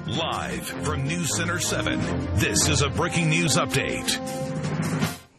Live from News Center 7, this is a breaking news update.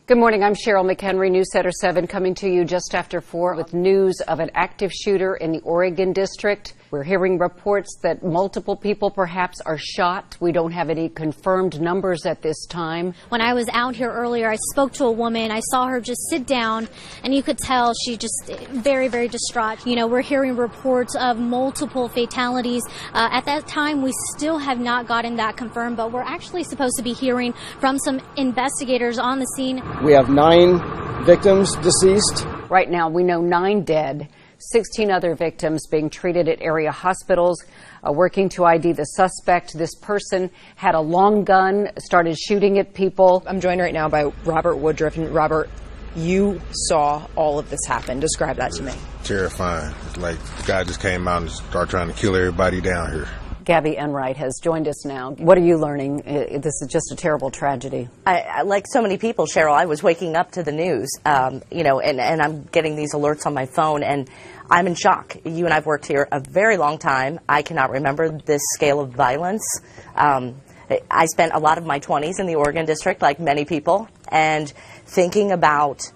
Good morning, I'm Cheryl McHenry, News Center 7, coming to you just after 4 with news of an active shooter in the Oregon district. We're hearing reports that multiple people perhaps are shot. We don't have any confirmed numbers at this time. When I was out here earlier, I spoke to a woman. I saw her just sit down, and you could tell she just very, very distraught. You know, we're hearing reports of multiple fatalities. At that time, we still have not gotten that confirmed, but we're actually supposed to be hearing from some investigators on the scene. We have 9 victims deceased. Right now, we know 9 dead. 16 other victims being treated at area hospitals, working to ID the suspect. This person had a long gun, started shooting at people. I'm joined right now by Robert Woodruff. And Robert, you saw all of this happen. Describe that to me. Terrifying. It's like the guy just came out and started trying to kill everybody down here. Gabby Enright has joined us now. What are you learning? This is just a terrible tragedy. I like so many people, Cheryl, I was waking up to the news, and I'm getting these alerts on my phone, and I'm in shock. You and I have worked here a very long time. I cannot remember this scale of violence. I spent a lot of my 20s in the Oregon district, like many people, and thinking about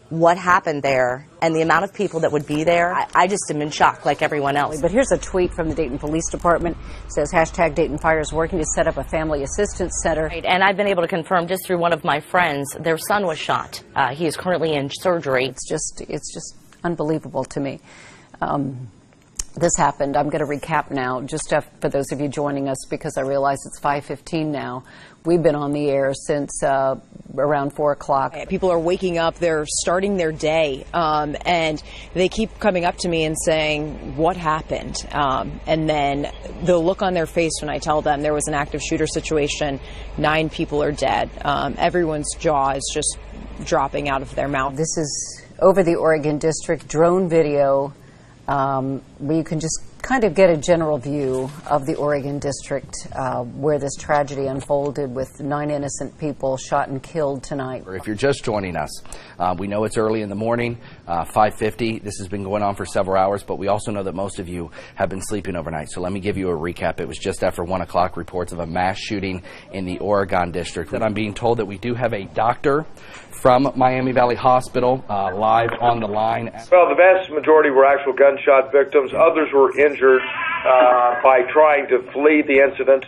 what happened there and the amount of people that would be there, I just am in shock like everyone else. But here's a tweet from the Dayton Police Department. It says, hashtag Dayton Fire is working to set up a family assistance center. Right, and I've been able to confirm just through one of my friends, their son was shot. He is currently in surgery. It's just unbelievable to me. This happened. I'm going to recap now, just for those of you joining us, because I realize it's 5:15 now. We've been on the air since around 4 o'clock. People are waking up, they're starting their day, and they keep coming up to me and saying, what happened? And then the look on their face when I tell them there was an active shooter situation, 9 people are dead. Everyone's jaw is just dropping out of their mouth. This is over the Oregon district, drone video, where you can just kind of get a general view of the Oregon district where this tragedy unfolded with 9 innocent people shot and killed tonight. If you're just joining us, we know it's early in the morning, 5:50. This has been going on for several hours, but we also know that most of you have been sleeping overnight. So let me give you a recap. It was just after 1 o'clock, reports of a mass shooting in the Oregon district. That I'm being told that we do have a doctor from Miami Valley Hospital live on the line. Well, the vast majority were actual gunshot victims. Others were injured by trying to flee the incident.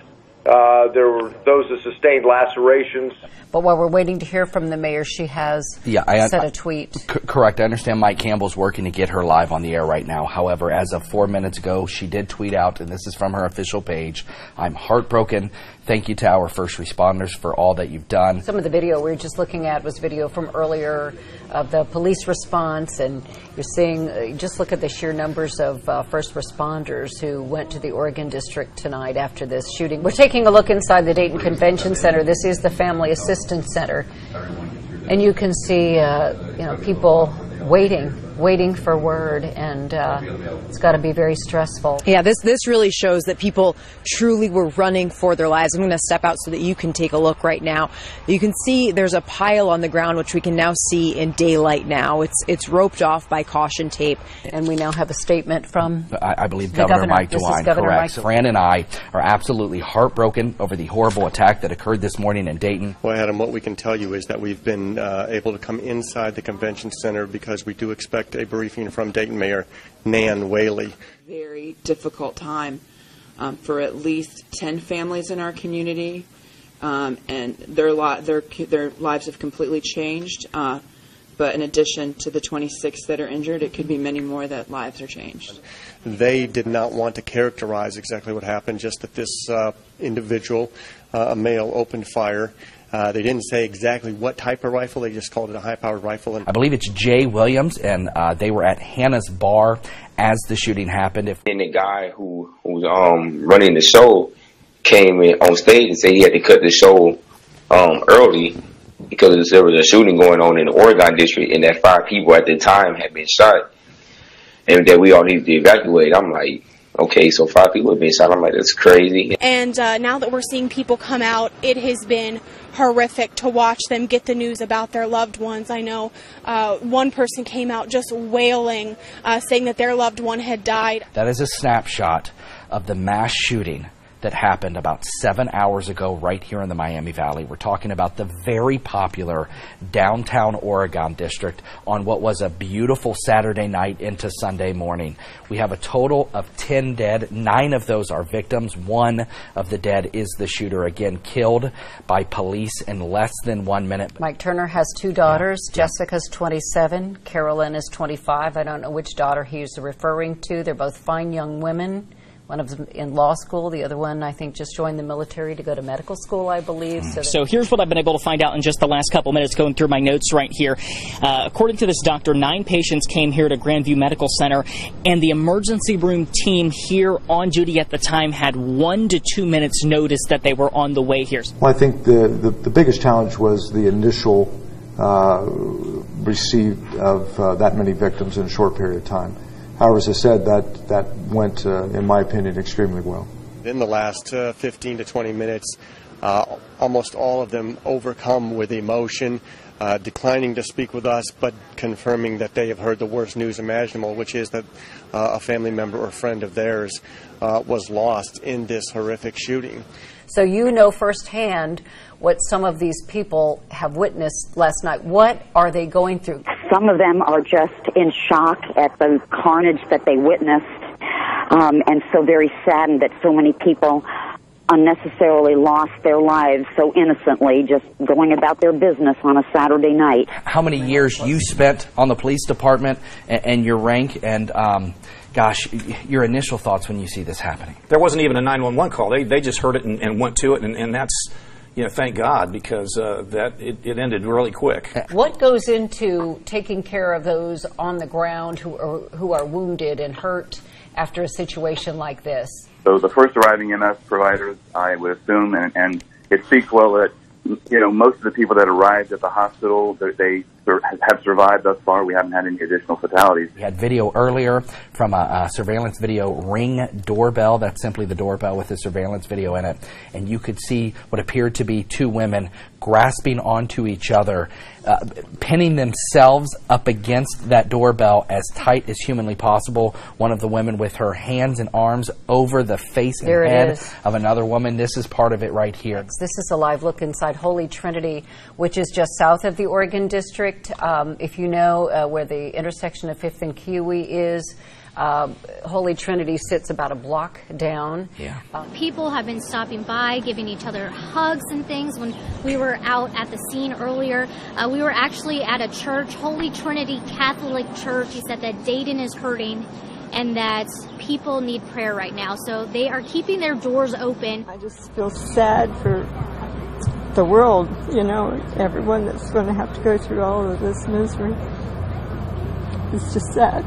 There were those that sustained lacerations. But while we're waiting to hear from the mayor, she has sent a tweet. Correct. I understand Mike Campbell's working to get her live on the air right now. However, as of 4 minutes ago, she did tweet out, and this is from her official page, I'm heartbroken. Thank you to our first responders for all that you've done. Some of the video we were just looking at was video from earlier of the police response, and you're seeing, just look at the sheer numbers of first responders who went to the Oregon district tonight after this shooting. We're taking a look inside the Dayton Convention Center. This is the Family Assistance Center, and you can see people waiting for word, and it's got to be very stressful. Yeah, this really shows that people truly were running for their lives. I'm going to step out so that you can take a look right now. You can see there's a pile on the ground, which we can now see in daylight now. It's roped off by caution tape. And we now have a statement from, I believe, Governor Mike DeWine. Correct. Fran and I are absolutely heartbroken over the horrible attack that occurred this morning in Dayton. Well, Adam, what we can tell you is that we've been able to come inside the convention center because we do expect a briefing from Dayton Mayor Nan Whaley. Very difficult time for at least 10 families in our community, and their lives have completely changed. But in addition to the 26 that are injured, it could be many more that lives are changed. They did not want to characterize exactly what happened, just that this individual, a male, opened fire. They didn't say exactly what type of rifle. They just called it a high-powered rifle. And I believe it's Jay Williams, and they were at Hannah's Bar as the shooting happened. And the guy who was running the show came in on stage and said he had to cut the show early because there was a shooting going on in the Oregon district, and that 5 people at the time had been shot, and that we all needed to evacuate. I'm like, okay, so 5 people have been shot. I'm like, that's crazy. And now that we're seeing people come out, it has been horrific to watch them get the news about their loved ones. I know one person came out just wailing, saying that their loved one had died. That is a snapshot of the mass shooting that happened about 7 hours ago right here in the Miami Valley. We're talking about the very popular downtown Oregon district on what was a beautiful Saturday night into Sunday morning. We have a total of 10 dead. 9 of those are victims. 1 of the dead is the shooter, again killed by police in less than 1 minute. Mike Turner has 2 daughters. Jessica's 27. Carolyn is 25. I don't know which daughter he's referring to. They're both fine young women. One of them in law school. The other one, I think, just joined the military to go to medical school, I believe. So here's what I've been able to find out in just the last couple minutes going through my notes right here. According to this doctor, 9 patients came here to Grandview Medical Center, and the emergency room team here on duty at the time had 1 to 2 minutes notice that they were on the way here. Well, I think the biggest challenge was the initial receipt of that many victims in a short period of time. However, as I said, that went, in my opinion, extremely well. In the last 15 to 20 minutes, almost all of them overcome with emotion, declining to speak with us, but confirming that they have heard the worst news imaginable, which is that a family member or friend of theirs was lost in this horrific shooting. So you know firsthand what some of these people have witnessed last night. What are they going through? Some of them are just in shock at the carnage that they witnessed, and so very saddened that so many people unnecessarily lost their lives so innocently, just going about their business on a Saturday night. How many years you spent on the police department and your rank, and gosh, your initial thoughts when you see this happening? There wasn't even a 911 call. They just heard it and went to it, and that's, you know, thank God, because it ended really quick. What goes into taking care of those on the ground who are wounded and hurt after a situation like this? So the first arriving EMS providers, I would assume, and it speaks well that, you know, most of the people that arrived at the hospital, they have survived thus far. We haven't had any additional fatalities. We had video earlier from a surveillance video Ring doorbell. That's simply the doorbell with the surveillance video in it. And you could see what appeared to be 2 women grasping onto each other, pinning themselves up against that doorbell as tight as humanly possible. One of the women with her hands and arms over the face and head of another woman. This is part of it right here. This is a live look inside Holy Trinity, which is just south of the Oregon District. If you know where the intersection of 5th and Kiwi is, Holy Trinity sits about a block down. Yeah. People have been stopping by, giving each other hugs and things. When we were out at the scene earlier, we were actually at a church, Holy Trinity Catholic Church. He said that Dayton is hurting and that people need prayer right now. So they are keeping their doors open. I just feel sad for the world, you know, everyone that's going to have to go through all of this misery. It's just sad.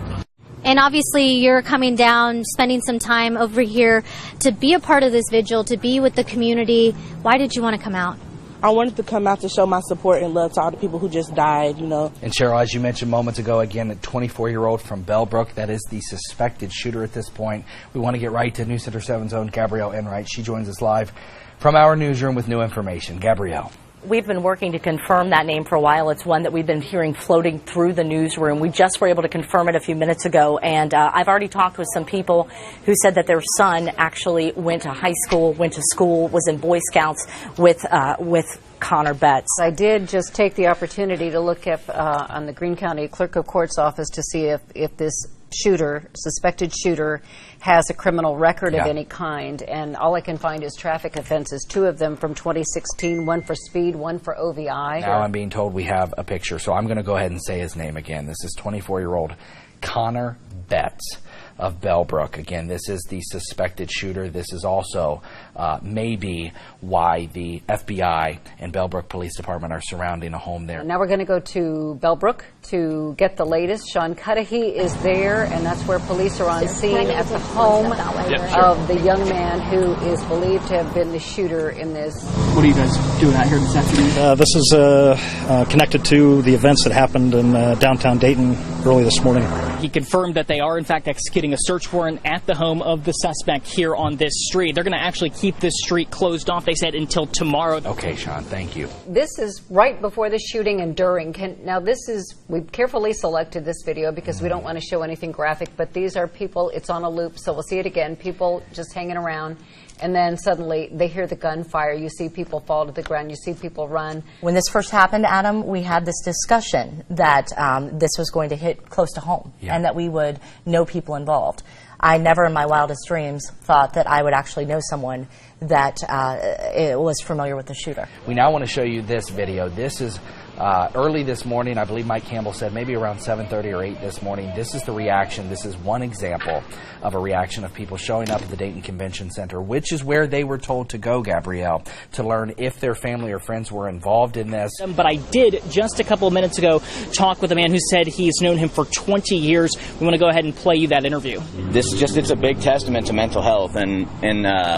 And obviously you're coming down, spending some time over here to be a part of this vigil, to be with the community. Why did you want to come out? I wanted to come out to show my support and love to all the people who just died, you know. And Cheryl, as you mentioned moments ago, again, a 24-year-old from Bellbrook, that is the suspected shooter at this point. We want to get right to News Center 7's own Gabrielle Enright. She joins us live from our newsroom with new information. Gabrielle. We've been working to confirm that name for a while. It's one that we've been hearing floating through the newsroom. We just were able to confirm it a few minutes ago, and I've already talked with some people who said that their son actually went to high school, went to school, was in Boy Scouts with Connor Betts. I did just take the opportunity to look up on the Greene County Clerk of Court's office to see if this suspected shooter, has a criminal record of any kind, and all I can find is traffic offenses, 2 of them from 2016, 1 for speed, 1 for OVI. Now I'm being told we have a picture, so I'm going to go ahead and say his name again. This is 24-year-old Connor Betts of Bellbrook. Again, this is the suspected shooter. This is also maybe why the FBI and Bellbrook Police Department are surrounding a home there. Now we're going to go to Bellbrook to get the latest. Sean Cudahy is there, and that's where police are on scene at the home of the young man who is believed to have been the shooter in this. What are you guys doing out here this afternoon? This is connected to the events that happened in downtown Dayton early this morning. He confirmed that they are, in fact, executing a search warrant at the home of the suspect here on this street. They're going to actually keep this street closed off, they said, until tomorrow. Okay, Sean, thank you. This is right before the shooting and during. Now, this is we carefully selected this video because we don't want to show anything graphic, but these are people, it's on a loop, so we'll see it again, people just hanging around, and then suddenly they hear the gunfire. You see people fall to the ground, you see people run. When this first happened, Adam, we had this discussion that this was going to hit close to home and that we would know people involved. I never in my wildest dreams thought that I would actually know someone that was familiar with the shooter. We now want to show you this video. This is early this morning. I believe Mike Campbell said maybe around 7:30 or 8 this morning. This is the reaction. This is one example of a reaction of people showing up at the Dayton Convention Center, which is where they were told to go, Gabrielle, to learn if their family or friends were involved in this. But I did, just a couple of minutes ago, talk with a man who said he's known him for 20 years. We want to go ahead and play you that interview. It's a big testament to mental health and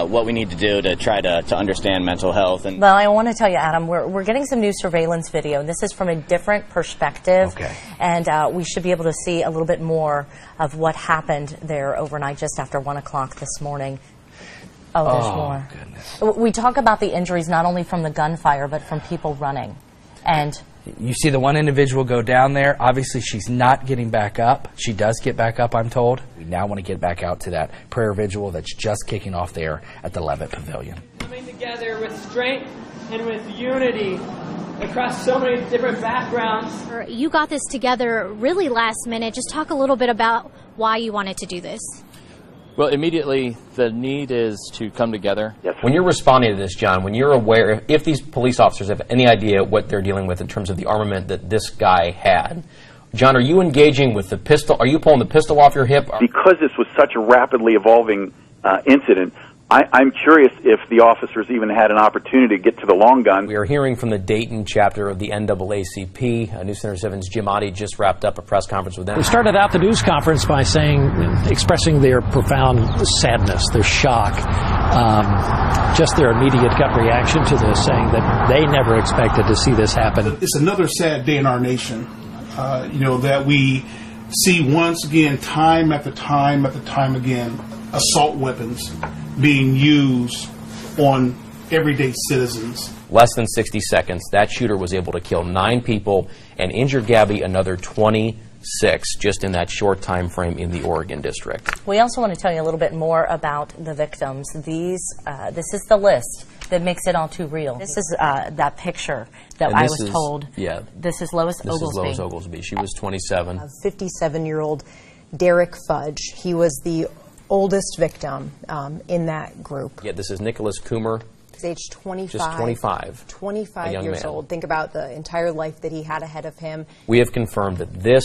what we need to do to try to understand mental health. And well, I want to tell you, Adam, we're getting some new surveillance video. This is from a different perspective, and we should be able to see a little bit more of what happened there overnight just after 1 o'clock this morning. Oh, there's more. Goodness. We talk about the injuries not only from the gunfire, but from people running. And you see the one individual go down there. Obviously, she's not getting back up. She does get back up, I'm told. We now want to get back out to that prayer vigil that's just kicking off there at the Levitt Pavilion. Coming together with strength and with unity across so many different backgrounds. You got this together really last minute. Just talk a little bit about why you wanted to do this. Well, immediately, the need is to come together. Yes. When you're responding to this, John, when you're aware, if these police officers have any idea what they're dealing with in terms of the armament that this guy had, John, are you engaging with the pistol? Are you pulling the pistol off your hip? Because this was such a rapidly evolving incident, I'm curious if the officers even had an opportunity to get to the long gun. We are hearing from the Dayton chapter of the NAACP. News Center 7's Jim Oddie just wrapped up a press conference with them. We started out the news conference by expressing their profound sadness, their shock, just their immediate gut reaction to this, saying that they never expected to see this happen. It's another sad day in our nation, that we see once again, time after time after time again, assault weapons being used on everyday citizens. Less than 60 seconds, that shooter was able to kill 9 people and injured, Gabby, another 26 just in that short time frame in the Oregon district. We also want to tell you a little bit more about the victims. This is the list that makes it all too real. This is that picture that I was told. Yeah. This is Lois Oglesby. This is Lois Oglesby. She was 27. 57-year-old Derek Fudge. He was the oldest victim in that group. Yeah, this is Nicholas Coomer. He's age 25. Just 25. 25 years old. Think about the entire life that he had ahead of him. We have confirmed that this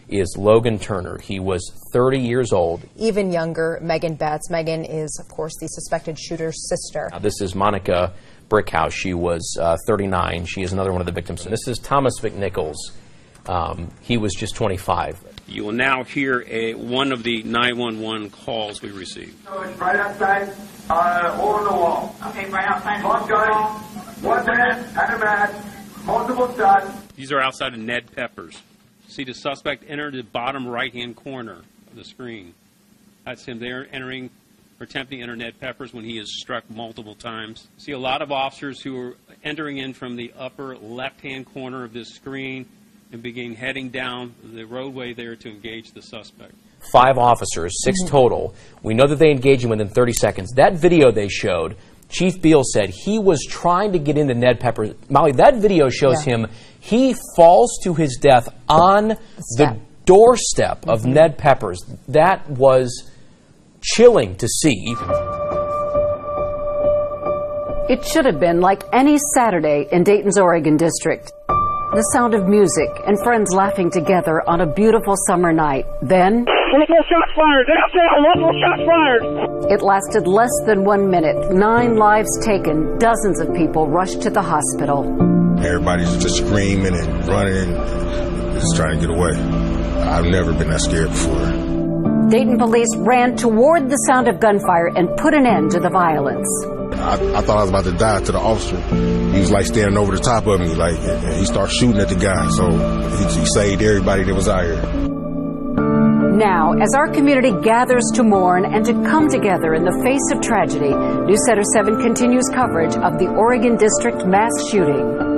is Logan Turner. He was 30 years old. Even younger, Megan Betts. Megan is, of course, the suspected shooter's sister. This is Monica Brickhouse. She was 39. She is another one of the victims. And this is Thomas McNichols. He was just 25. You will now hear one of the 911 calls we received. So it's right outside, over the wall. Okay, right outside. One gun, one man, and a man, multiple shots. These are outside of Ned Pepper's. See the suspect enter the bottom right-hand corner of the screen. That's him there entering or attempting to enter Ned Pepper's when he is struck multiple times. See a lot of officers who are entering in from the upper left-hand corner of this screen and begin heading down the roadway there to engage the suspect. 5 officers, 6 total. We know that they engaged him within 30 seconds. That video they showed, Chief Beal said he was trying to get into Ned Pepper's. Molly, that video shows him, he falls to his death on the doorstep of Ned Pepper's. That was chilling to see. It should have been like any Saturday in Dayton's Oregon district. The sound of music and friends laughing together on a beautiful summer night. Then, shots fired! Shots fired! It lasted less than 1 minute. 9 lives taken. Dozens of people rushed to the hospital. Everybody's just screaming and running and just trying to get away. I've never been that scared before. Dayton police ran toward the sound of gunfire and put an end to the violence. I thought I was about to die to the officer. He was like standing over the top of me, like, and he started shooting at the guy. So he saved everybody that was out here. Now, as our community gathers to mourn and to come together in the face of tragedy, News Center 7 continues coverage of the Oregon District mass shooting.